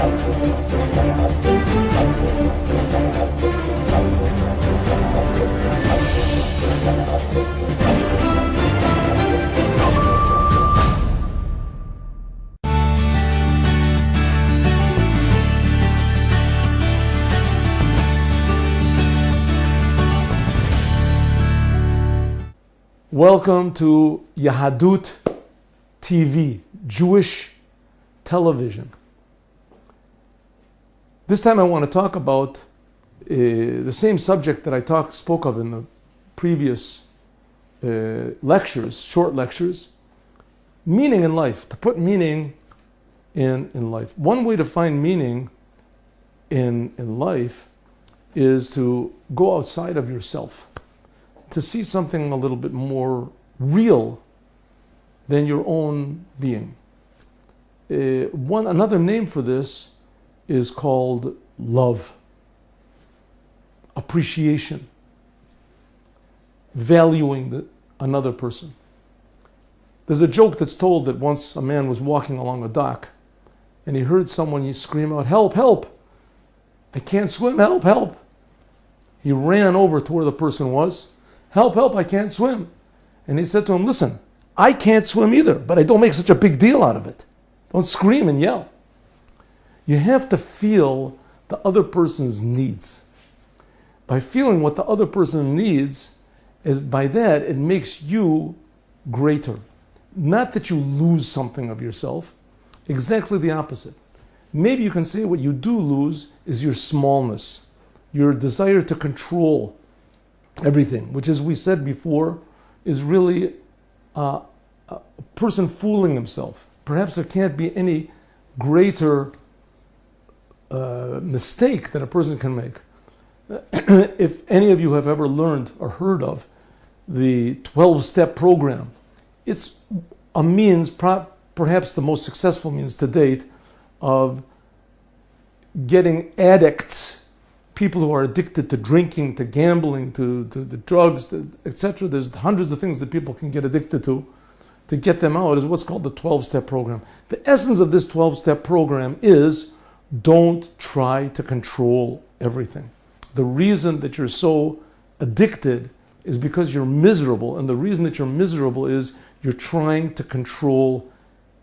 Welcome to Yahadut TV, Jewish television. This time I want to talk about the same subject that I spoke of in the previous lectures, short lectures, meaning in life, to put meaning in life. One way to find meaning in life is to go outside of yourself, to see something a little bit more real than your own being. Another name for this is called love, appreciation, valuing another person. There's a joke that's told that once a man was walking along a dock and he heard someone scream out, "Help, help! I can't swim, help, help!" He ran over to where the person was. "Help, help, I can't swim." And he said to him, "Listen, I can't swim either, but I don't make such a big deal out of it. Don't scream and yell." You have to feel the other person's needs. By feeling what the other person needs, by that it makes you greater. Not that you lose something of yourself, exactly the opposite. Maybe you can say what you do lose is your smallness, your desire to control everything, which, as we said before, is really a person fooling himself. Perhaps there can't be any greater mistake that a person can make. If any of you have ever learned or heard of the 12-step program, it's a means, perhaps the most successful means to date, of getting addicts, people who are addicted to drinking, to gambling, to the drugs, etc. There's hundreds of things that people can get addicted to get them out, is what's called the 12-step program. The essence of this 12-step program is don't try to control everything. The reason that you're so addicted is because you're miserable, and the reason that you're miserable is you're trying to control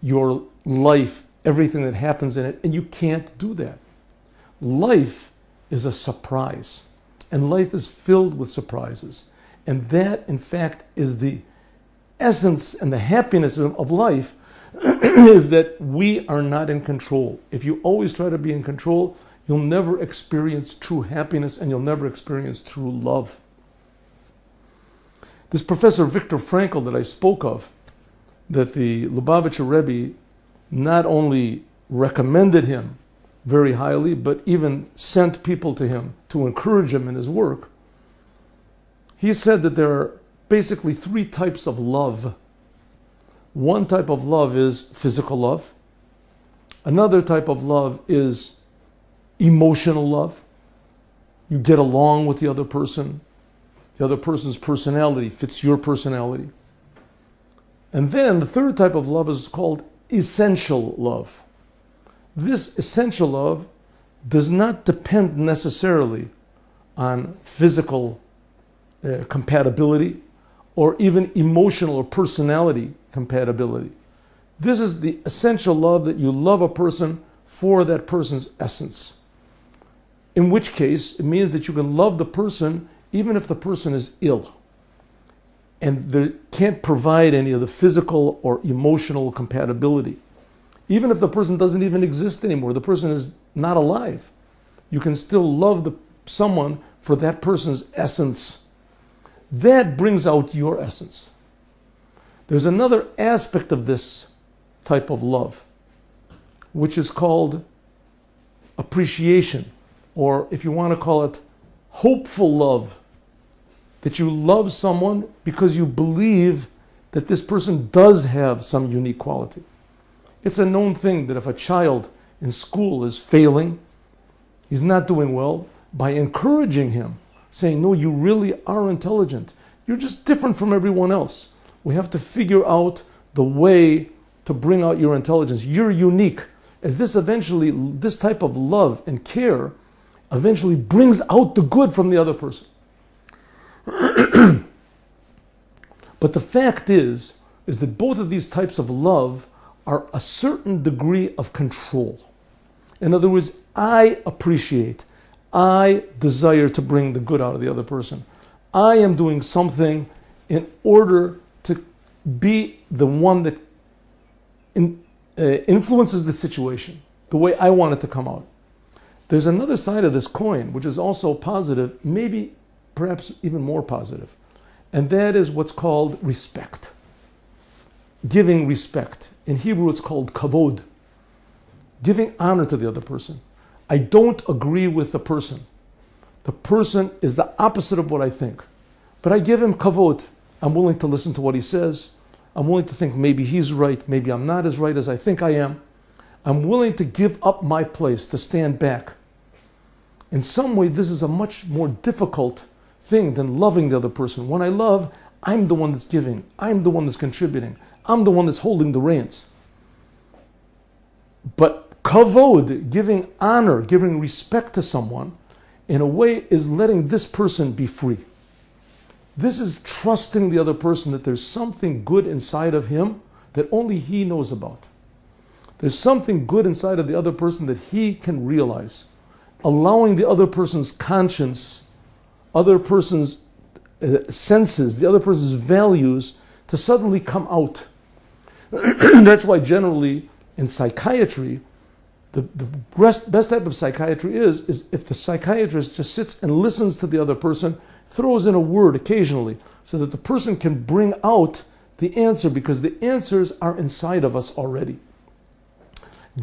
your life, everything that happens in it, and you can't do that. Life is a surprise, and life is filled with surprises, and that in fact is the essence and the happiness of life is that we are not in control. If you always try to be in control, you'll never experience true happiness and you'll never experience true love. This Professor Viktor Frankl that I spoke of, that the Lubavitcher Rebbe not only recommended him very highly, but even sent people to him to encourage him in his work, he said that there are basically three types of love. One type of love is physical love. Another type of love is emotional love. You get along with the other person. The other person's personality fits your personality. And then the third type of love is called essential love. This essential love does not depend necessarily on physical compatibility or even emotional or personality compatibility. This is the essential love, that you love a person for that person's essence. In which case, it means that you can love the person even if the person is ill and they can't provide any of the physical or emotional compatibility. Even if the person doesn't even exist anymore, the person is not alive, you can still love someone for that person's essence. That brings out your essence. There's another aspect of this type of love, which is called appreciation, or if you want to call it hopeful love, that you love someone because you believe that this person does have some unique quality. It's a known thing that if a child in school is failing, he's not doing well, by encouraging him, saying, "No, you really are intelligent. You're just different from everyone else. We have to figure out the way to bring out your intelligence. You're unique. as this type of love and care eventually brings out the good from the other person. But the fact is that both of these types of love are a certain degree of control. In other words, I appreciate, I desire to bring the good out of the other person. I am doing something in order to be the one that influences the situation the way I want it to come out. There's another side of this coin, which is also positive, maybe perhaps even more positive. And that is what's called respect. Giving respect. In Hebrew, it's called kavod. Giving honor to the other person. I don't agree with the person. The person is the opposite of what I think. But I give him kavod. I'm willing to listen to what he says. I'm willing to think maybe he's right, maybe I'm not as right as I think I am. I'm willing to give up my place, to stand back. In some way, this is a much more difficult thing than loving the other person. When I love, I'm the one that's giving. I'm the one that's contributing. I'm the one that's holding the reins. But kavod, giving honor, giving respect to someone, in a way is letting this person be free. This is trusting the other person that there's something good inside of him that only he knows about. There's something good inside of the other person that he can realize. Allowing the other person's conscience, other person's senses, the other person's values to suddenly come out. That's why generally in psychiatry, the best type of psychiatry is if the psychiatrist just sits and listens to the other person, throws in a word occasionally so that the person can bring out the answer, because the answers are inside of us already.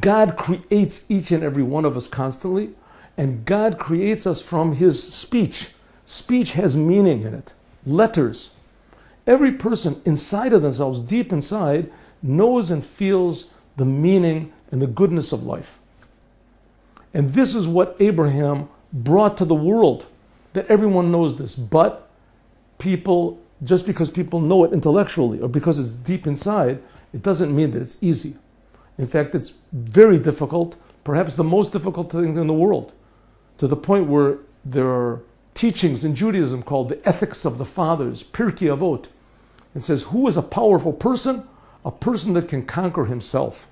God creates each and every one of us constantly, and God creates us from His speech. Speech has meaning in it, letters. Every person inside of themselves, deep inside, knows and feels the meaning and the goodness of life. And this is what Abraham brought to the world, that everyone knows this. But people, just because people know it intellectually or because it's deep inside, it doesn't mean that it's easy. In fact, it's very difficult, perhaps the most difficult thing in the world, to the point where there are teachings in Judaism called the ethics of the fathers, Pirkei Avot. It says, who is a powerful person? A person that can conquer himself.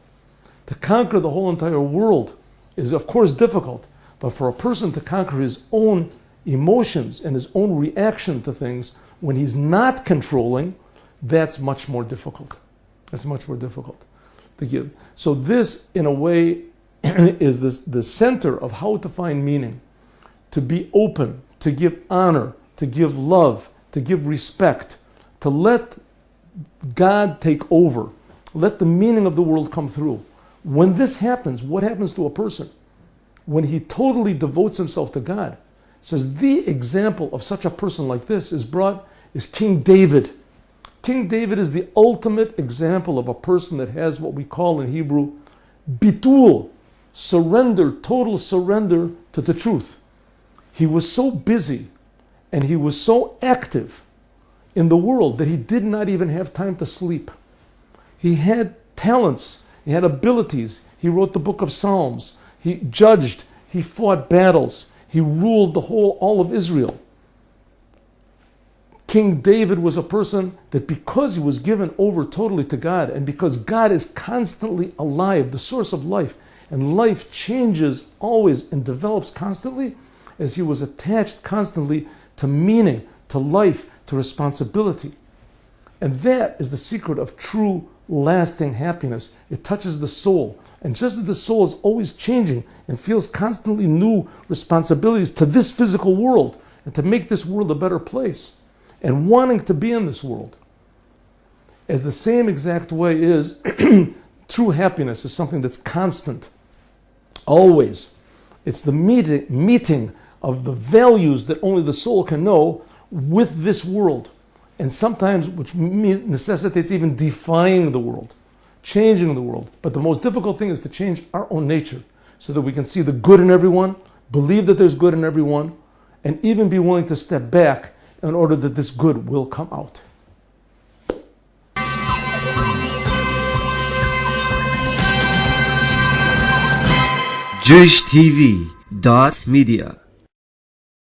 To conquer the whole entire world is of course difficult, but for a person to conquer his own emotions and his own reaction to things when he's not controlling, that's much more difficult. That's much more difficult to give. So this, in a way, is the center of how to find meaning. To be open, to give honor, to give love, to give respect, to let God take over, let the meaning of the world come through. When this happens, what happens to a person? When he totally devotes himself to God. It says the example of such a person like this is King David. King David is the ultimate example of a person that has what we call in Hebrew bitul, surrender, total surrender to the truth. He was so busy and he was so active in the world that he did not even have time to sleep. He had talents, he had abilities, he wrote the book of Psalms, he judged, he fought battles, he ruled all of Israel. King David was a person that, because he was given over totally to God, and because God is constantly alive, the source of life, and life changes always and develops constantly, as he was attached constantly to meaning, to life, to responsibility. And that is the secret of true, lasting happiness. It touches the soul. And just as the soul is always changing and feels constantly new responsibilities to this physical world and to make this world a better place and wanting to be in this world, as the same exact way is true happiness is something that's constant, always. It's the meeting of the values that only the soul can know with this world, and sometimes which necessitates even defying the world, changing the world. But the most difficult thing is to change our own nature so that we can see the good in everyone, believe that there's good in everyone, and even be willing to step back in order that this good will come out. JewishTV.media